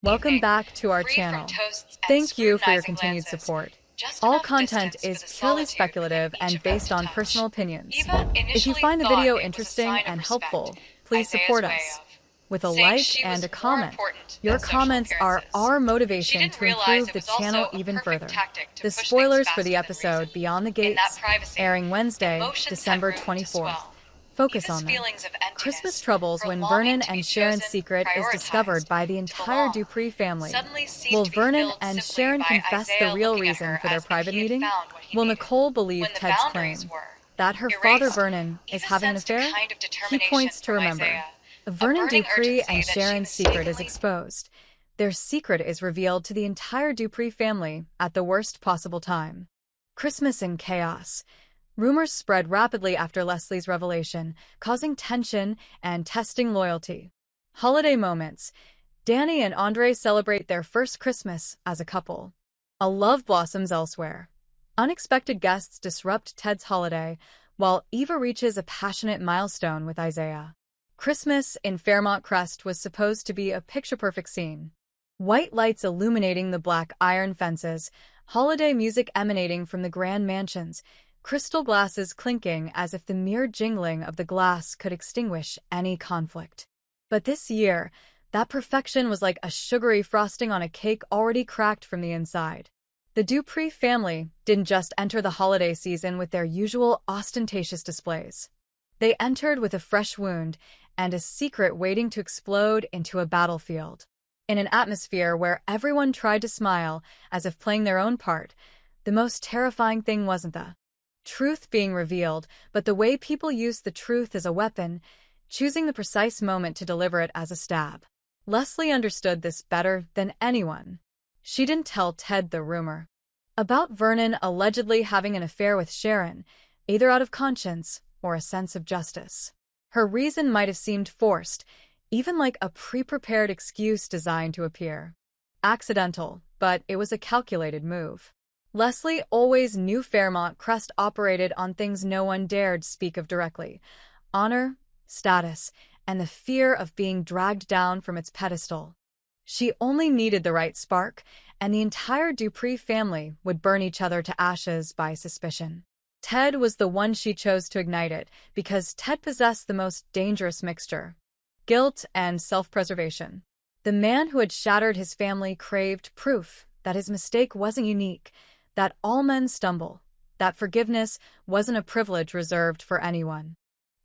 Welcome Evening, back to our free from channel. toasts and Thank you for your scrutinizing continued glances. support. Just All enough content distance for is the purely solitude within speculative each and of them based to on touch. personal opinions. Eva If you initially find the thought video it was a interesting sign of and respect, helpful, please Isaiah's support way us of with a saying like she and was a more comment. important Your than social comments are appearances. our She motivation didn't to realize improve it the was channel also a even perfect further. tactic to The push things spoilers for the faster than reason. episode Beyond the In that Gates, privacy, airing Wednesday, emotions had December room to 24th. swell. Focus Eva's on them. feelings of Christmas emptiness, troubles her when longing Vernon to be and Sharon's chosen, secret is discovered prioritized, by the to entire belong, Dupree family. suddenly ceased Will to be Vernon filled and simply Sharon by confess the Isaiah real looking at reason her for their as if private he had meeting? found what he Will needed. Nicole believe When the Ted's boundaries claim were that her father erased, Vernon is Eva having an sensed a affair? kind of He determination points to from remember. Isaiah, a Vernon burning Dupree urgency and that she Sharon's secret is mistakenly. exposed. Their secret is revealed to the entire Dupree family at the worst possible time. Christmas in chaos. Rumors spread rapidly after Leslie's revelation, causing tension and testing loyalty. Holiday moments. Danny and Andre celebrate their first Christmas as a couple. A love blossoms elsewhere. Unexpected guests disrupt Ted's holiday, while Eva reaches a passionate milestone with Isaiah. Christmas in Fairmont Crest was supposed to be a picture-perfect scene. White lights illuminating the black iron fences, holiday music emanating from the grand mansions, crystal glasses clinking as if the mere jingling of the glass could extinguish any conflict. But this year, that perfection was like a sugary frosting on a cake already cracked from the inside. The Dupree family didn't just enter the holiday season with their usual ostentatious displays. They entered with a fresh wound and a secret waiting to explode into a battlefield. In an atmosphere where everyone tried to smile as if playing their own part, the most terrifying thing wasn't the truth being revealed, but the way people used the truth as a weapon, choosing the precise moment to deliver it as a stab. Leslie understood this better than anyone. She didn't tell Ted the rumor about Vernon allegedly having an affair with Sharon, either out of conscience or a sense of justice. Her reason might have seemed forced, even like a pre-prepared excuse designed to appear accidental, but it was a calculated move. Leslie always knew Fairmont Crest operated on things no one dared speak of directly: honor, status, and the fear of being dragged down from its pedestal. She only needed the right spark, and the entire Dupree family would burn each other to ashes by suspicion. Ted was the one she chose to ignite it, because Ted possessed the most dangerous mixture: guilt and self-preservation. The man who had shattered his family craved proof that his mistake wasn't unique, that all men stumble, that forgiveness wasn't a privilege reserved for anyone.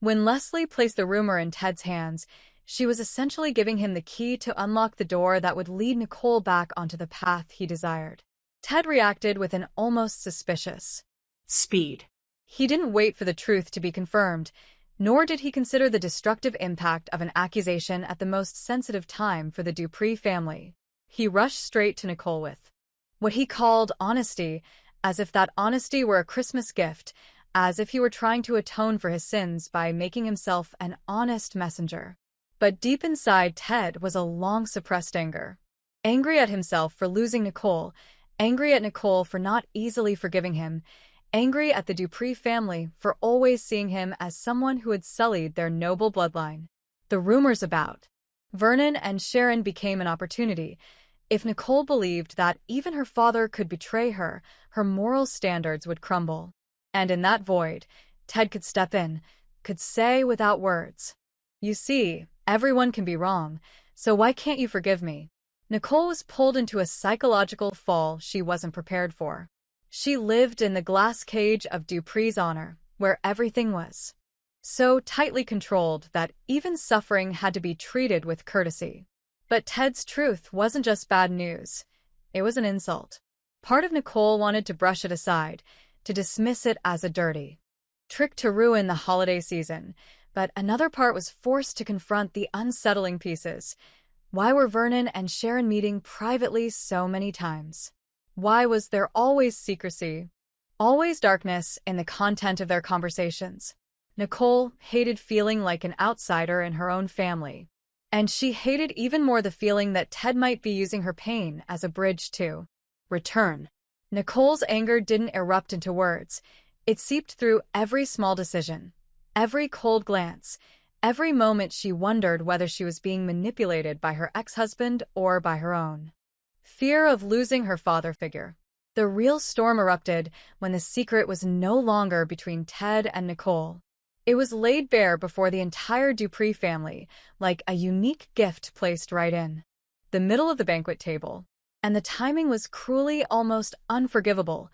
When Leslie placed the rumor in Ted's hands, she was essentially giving him the key to unlock the door that would lead Nicole back onto the path he desired. Ted reacted with an almost suspicious speed. He didn't wait for the truth to be confirmed, nor did he consider the destructive impact of an accusation at the most sensitive time for the Dupree family. He rushed straight to Nicole with what he called honesty, as if that honesty were a Christmas gift, as if he were trying to atone for his sins by making himself an honest messenger. But deep inside Ted was a long-suppressed anger. Angry at himself for losing Nicole, angry at Nicole for not easily forgiving him, angry at the Dupree family for always seeing him as someone who had sullied their noble bloodline. The rumors about Vernon and Sharon became an opportunity. If Nicole believed that even her father could betray her, her moral standards would crumble. And in that void, Ted could step in, could say without words, "You see, everyone can be wrong, so why can't you forgive me?" Nicole was pulled into a psychological fall she wasn't prepared for. She lived in the glass cage of Dupree's honor, where everything was so tightly controlled that even suffering had to be treated with courtesy. But Ted's truth wasn't just bad news. It was an insult. Part of Nicole wanted to brush it aside, to dismiss it as a dirty trick to ruin the holiday season, but another part was forced to confront the unsettling pieces. Why were Vernon and Sharon meeting privately so many times? Why was there always secrecy, always darkness in the content of their conversations? Nicole hated feeling like an outsider in her own family. And she hated even more the feeling that Ted might be using her pain as a bridge to return. Nicole's anger didn't erupt into words. It seeped through every small decision, every cold glance, Every moment she wondered whether she was being manipulated by her ex-husband or by her own fear of losing her father figure. The real storm erupted when the secret was no longer between Ted and Nicole. It was laid bare before the entire Dupree family, like a unique gift placed right in the middle of the banquet table. And the timing was cruelly, almost unforgivable.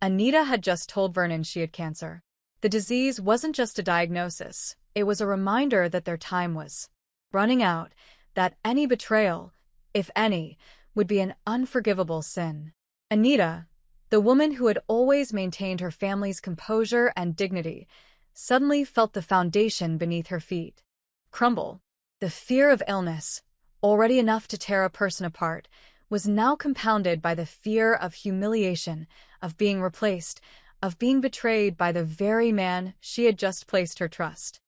Anita had just told Vernon she had cancer. The disease wasn't just a diagnosis, it was a reminder that their time was running out, that any betrayal, if any, would be an unforgivable sin. Anita, the woman who had always maintained her family's composure and dignity, suddenly felt the foundation beneath her feet crumble. The fear of illness, already enough to tear a person apart, was now compounded by the fear of humiliation, of being replaced, of being betrayed by the very man she had just placed her trust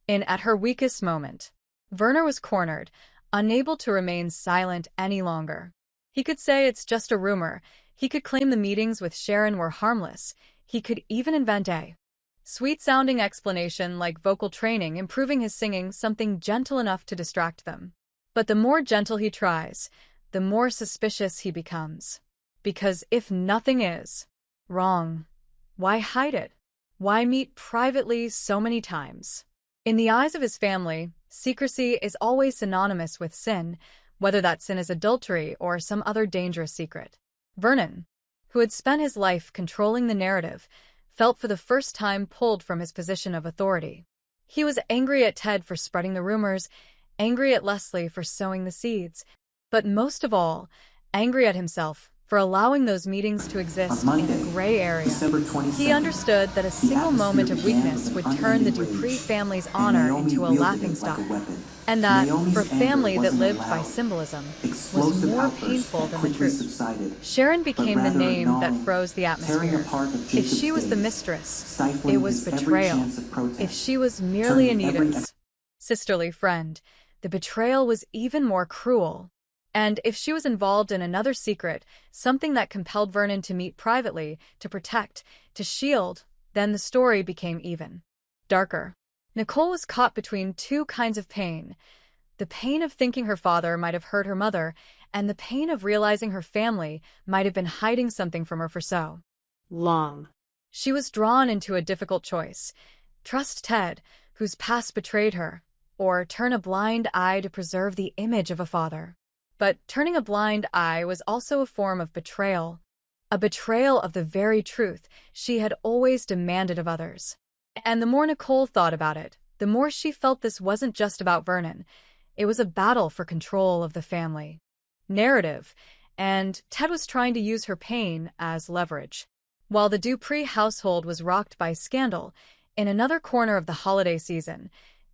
in at her weakest moment. Werner was cornered, unable to remain silent any longer. He could say it's just a rumor. He could claim the meetings with Sharon were harmless. He could even invent a sweet-sounding explanation like vocal training, improving his singing, something gentle enough to distract them. But the more gentle he tries, the more suspicious he becomes. Because if nothing is wrong, why hide it? Why meet privately so many times? In the eyes of his family, secrecy is always synonymous with sin, whether that sin is adultery or some other dangerous secret. Vernon, who had spent his life controlling the narrative, felt for the first time pulled from his position of authority. He was angry at Ted for spreading the rumors, angry at Leslie for sowing the seeds, but most of all, angry at himself for allowing those meetings to exist in a gray area. He understood that a single moment of weakness would turn the Dupree family's honor into a laughingstock, and that, for a family that lived by symbolism, was more painful than the truth. Sharon became the name that froze the atmosphere. If she was the mistress, it was betrayal. If she was merely Anita's sisterly friend, the betrayal was even more cruel. And if she was involved in another secret, something that compelled Vernon to meet privately, to protect, to shield, then the story became even darker. Nicole was caught between two kinds of pain. The pain of thinking her father might have hurt her mother, and the pain of realizing her family might have been hiding something from her for so long. She was drawn into a difficult choice: trust Ted, whose past betrayed her, or turn a blind eye to preserve the image of a father. But turning a blind eye was also a form of betrayal, a betrayal of the very truth she had always demanded of others. And the more Nicole thought about it, the more she felt this wasn't just about Vernon. It was a battle for control of the family narrative, and Ted was trying to use her pain as leverage. While the Dupree household was rocked by scandal, in another corner of the holiday season,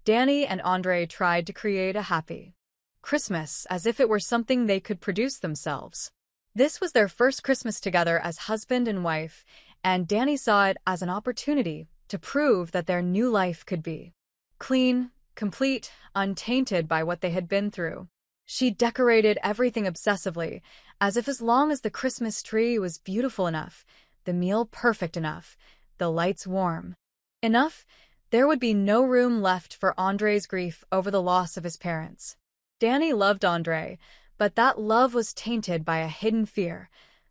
Danny and Andre tried to create a happy Christmas as if it were something they could produce themselves. This was their first Christmas together as husband and wife, and Danny saw it as an opportunity to prove that their new life could be clean, complete, untainted by what they had been through. She decorated everything obsessively, as if as long as the Christmas tree was beautiful enough, the meal perfect enough, the lights warm enough, there would be no room left for Andre's grief over the loss of his parents. Danny loved Andre, but that love was tainted by a hidden fear,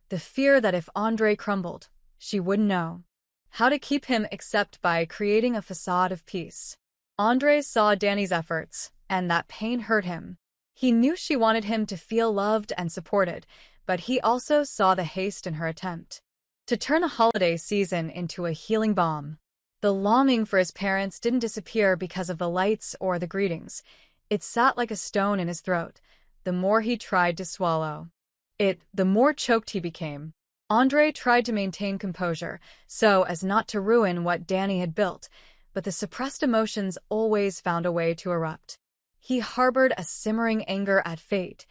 the fear that if Andre crumbled, she wouldn't know how to keep him except by creating a facade of peace. Andre saw Danny's efforts, and that pain hurt him. He knew she wanted him to feel loved and supported, but he also saw the haste in her attempt to turn the holiday season into a healing balm. The longing for his parents didn't disappear because of the lights or the greetings. It sat like a stone in his throat. The more he tried to swallow it, the more choked he became. Andre tried to maintain composure, so as not to ruin what Danny had built, but the suppressed emotions always found a way to erupt. He harbored a simmering anger at fate,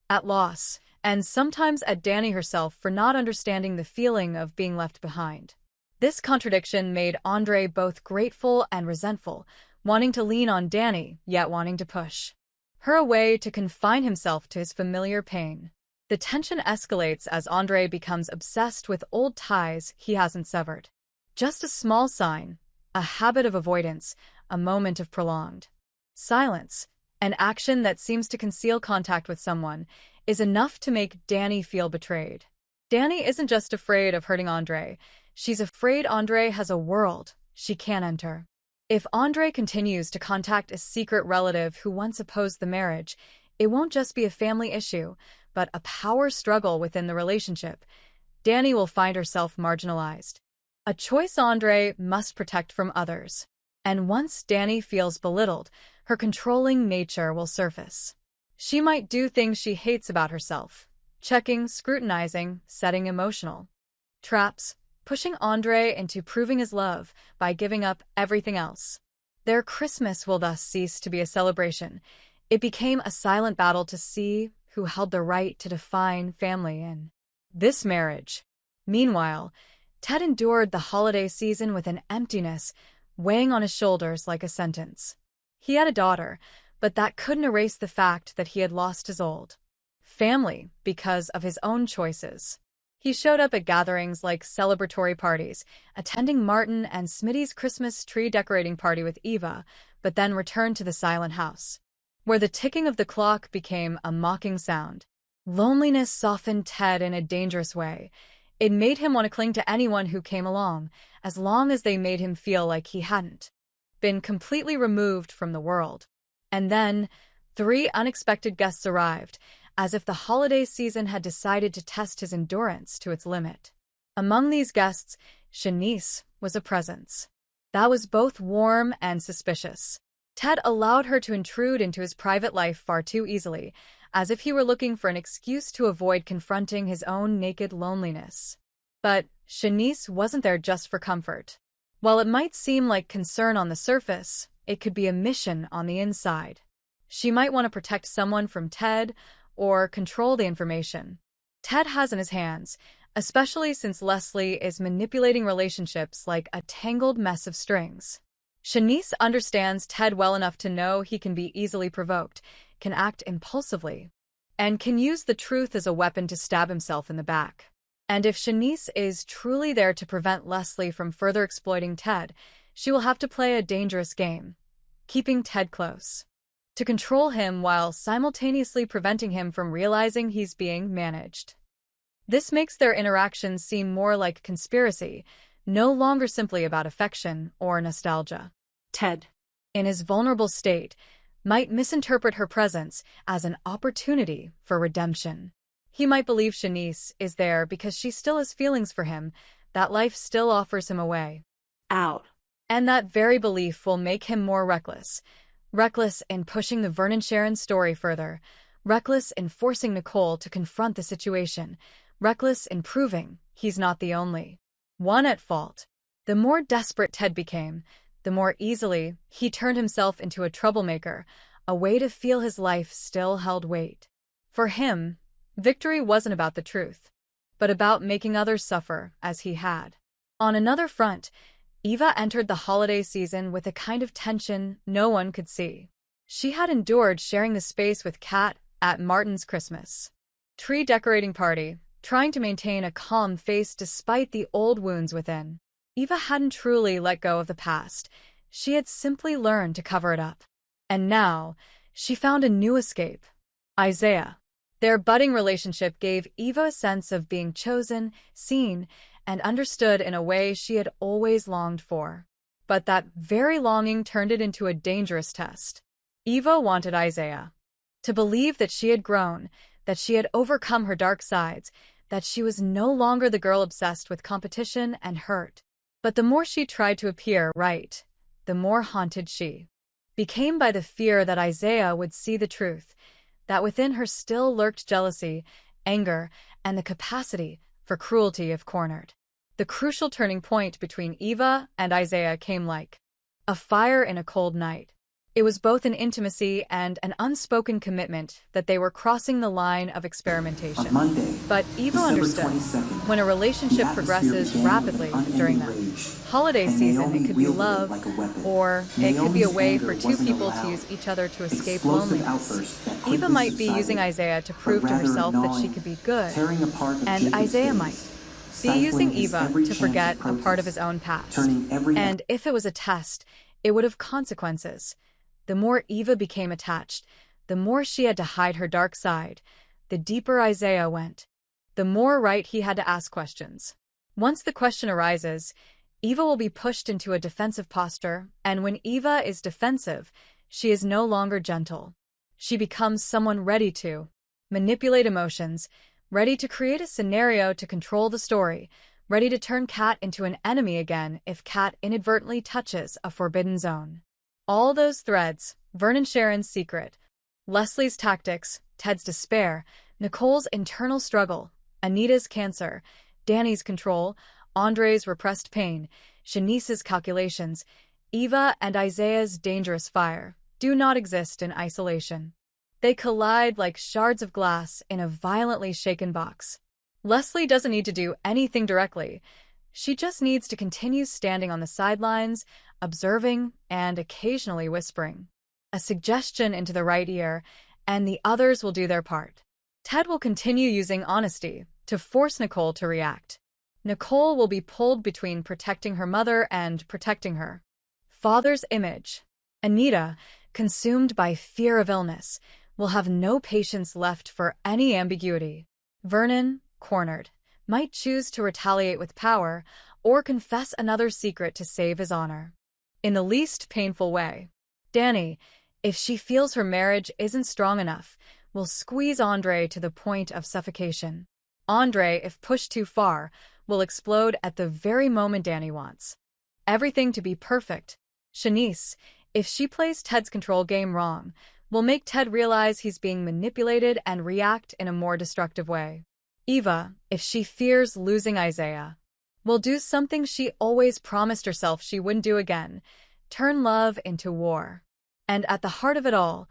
at loss, and sometimes at Danny herself for not understanding the feeling of being left behind. This contradiction made Andre both grateful and resentful, wanting to lean on Danny, yet wanting to push her away to confine himself to his familiar pain. The tension escalates as Andre becomes obsessed with old ties he hasn't severed. Just a small sign, a habit of avoidance, a moment of prolonged Silence, an action that seems to conceal contact with someone, is enough to make Danny feel betrayed. Danny isn't just afraid of hurting Andre, she's afraid Andre has a world she can't enter. If Andre continues to contact a secret relative who once opposed the marriage, it won't just be a family issue, but a power struggle within the relationship. Danny will find herself marginalized. A choice Andre must protect from others. And once Danny feels belittled, her controlling nature will surface. She might do things she hates about herself, checking, scrutinizing, setting emotional traps, pushing Andre into proving his love by giving up everything else. Their Christmas will thus cease to be a celebration. It became a silent battle to see who held the right to define family in this marriage. Meanwhile, Ted endured the holiday season with an emptiness weighing on his shoulders like a sentence. He had a daughter, but that couldn't erase the fact that he had lost his old family because of his own choices. He showed up at gatherings like celebratory parties, attending Martin and Smitty's Christmas tree decorating party with Eva, but then returned to the silent house, where the ticking of the clock became a mocking sound. Loneliness softened Ted in a dangerous way. It made him want to cling to anyone who came along, as long as they made him feel like he hadn't been completely removed from the world. And then, 3 unexpected guests arrived, as if the holiday season had decided to test his endurance to its limit. Among these guests, Shanice was a presence that was both warm and suspicious. Ted allowed her to intrude into his private life far too easily, as if he were looking for an excuse to avoid confronting his own naked loneliness. But Shanice wasn't there just for comfort. While it might seem like concern on the surface, it could be a mission on the inside. She might want to protect someone from Ted or control the information Ted has in his hands, especially since Leslie is manipulating relationships like a tangled mess of strings. Shanice understands Ted well enough to know he can be easily provoked, can act impulsively, and can use the truth as a weapon to stab himself in the back. And if Shanice is truly there to prevent Leslie from further exploiting Ted, she will have to play a dangerous game, keeping Ted close, to control him while simultaneously preventing him from realizing he's being managed. This makes their interactions seem more like a conspiracy, no longer simply about affection or nostalgia. Ted, in his vulnerable state, might misinterpret her presence as an opportunity for redemption. He might believe Shanice is there because she still has feelings for him, that life still offers him a way out. And that very belief will make him more reckless. Reckless in pushing the Vernon Sharon story further. Reckless in forcing Nicole to confront the situation. Reckless in proving he's not the only one at fault. The more desperate Ted became, the more easily he turned himself into a troublemaker, a way to feel his life still held weight. For him, victory wasn't about the truth, but about making others suffer as he had. On another front, Eva entered the holiday season with a kind of tension no one could see. She had endured sharing the space with Kat at Martin's Christmas tree decorating party, trying to maintain a calm face despite the old wounds within. Eva hadn't truly let go of the past. She had simply learned to cover it up. And now, she found a new escape. Isaiah. Their budding relationship gave Eva a sense of being chosen, seen, and understood in a way she had always longed for. But that very longing turned it into a dangerous test. Eva wanted Isaiah to believe that she had grown, that she had overcome her dark sides, that she was no longer the girl obsessed with competition and hurt. But the more she tried to appear right, the more haunted she became by the fear that Isaiah would see the truth, that within her still lurked jealousy, anger, and the capacity for cruelty if cornered. The crucial turning point between Eva and Isaiah came like a fire in a cold night. It was both an intimacy and an unspoken commitment that they were crossing the line of experimentation. On Monday, But Eva December understood 22nd, when a relationship the progresses atmosphere began rapidly with unending during the rage, holiday and season, Naomi it could be wielded it love, like a weapon. or it could be a Naomi's way anger for two wasn't a people to loud, use each other to escape explosive loneliness. outburst that Eva quickly might be using subsided, Isaiah to but prove to rather herself that she gnawing, could be good, tearing apart of and Jacob's Isaiah faith, might be using stifling his Eva every to chance forget of a part of protest, his own past. turning every And if it was a test, it would have consequences. The more Eva became attached, the more she had to hide her dark side. The deeper Isaiah went, the more right he had to ask questions. Once the question arises, Eva will be pushed into a defensive posture, and when Eva is defensive, she is no longer gentle. She becomes someone ready to manipulate emotions, ready to create a scenario to control the story, ready to turn Kat into an enemy again if Kat inadvertently touches a forbidden zone. All those threads, Vernon Sharon's secret, Leslie's tactics, Ted's despair, Nicole's internal struggle, Anita's cancer, Danny's control, Andre's repressed pain, Shanice's calculations, Eva and Isaiah's dangerous fire, do not exist in isolation. They collide like shards of glass in a violently shaken box. Leslie doesn't need to do anything directly. She just needs to continue standing on the sidelines, observing, and occasionally whispering. A suggestion into the right ear, and the others will do their part. Ted will continue using honesty to force Nicole to react. Nicole will be pulled between protecting her mother and protecting her father's image. Anita, consumed by fear of illness, will have no patience left for any ambiguity. Vernon, cornered, might choose to retaliate with power or confess another secret to save his honor. In the least painful way. Danny, if she feels her marriage isn't strong enough, will squeeze Andre to the point of suffocation. Andre, if pushed too far, will explode at the very moment Danny wants everything to be perfect. Shanice, if she plays Ted's control game wrong, will make Ted realize he's being manipulated and react in a more destructive way. Eva, if she fears losing Isaiah, will do something she always promised herself she wouldn't do again, turn love into war. And at the heart of it all,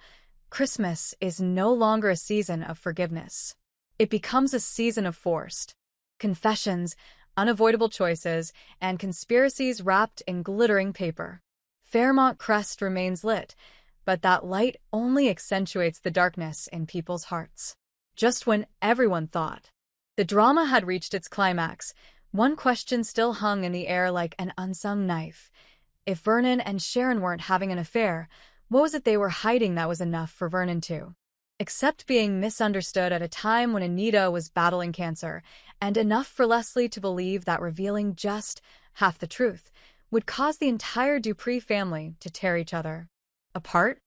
Christmas is no longer a season of forgiveness. It becomes a season of forced confessions, unavoidable choices, and conspiracies wrapped in glittering paper. Fairmont Crest remains lit, but that light only accentuates the darkness in people's hearts. Just when everyone thought the drama had reached its climax, one question still hung in the air like an unsung knife. If Vernon and Sharon weren't having an affair, what was it they were hiding that was enough for Vernon to accept being misunderstood at a time when Anita was battling cancer, and enough for Leslie to believe that revealing just half the truth would cause the entire Dupree family to tear each other apart?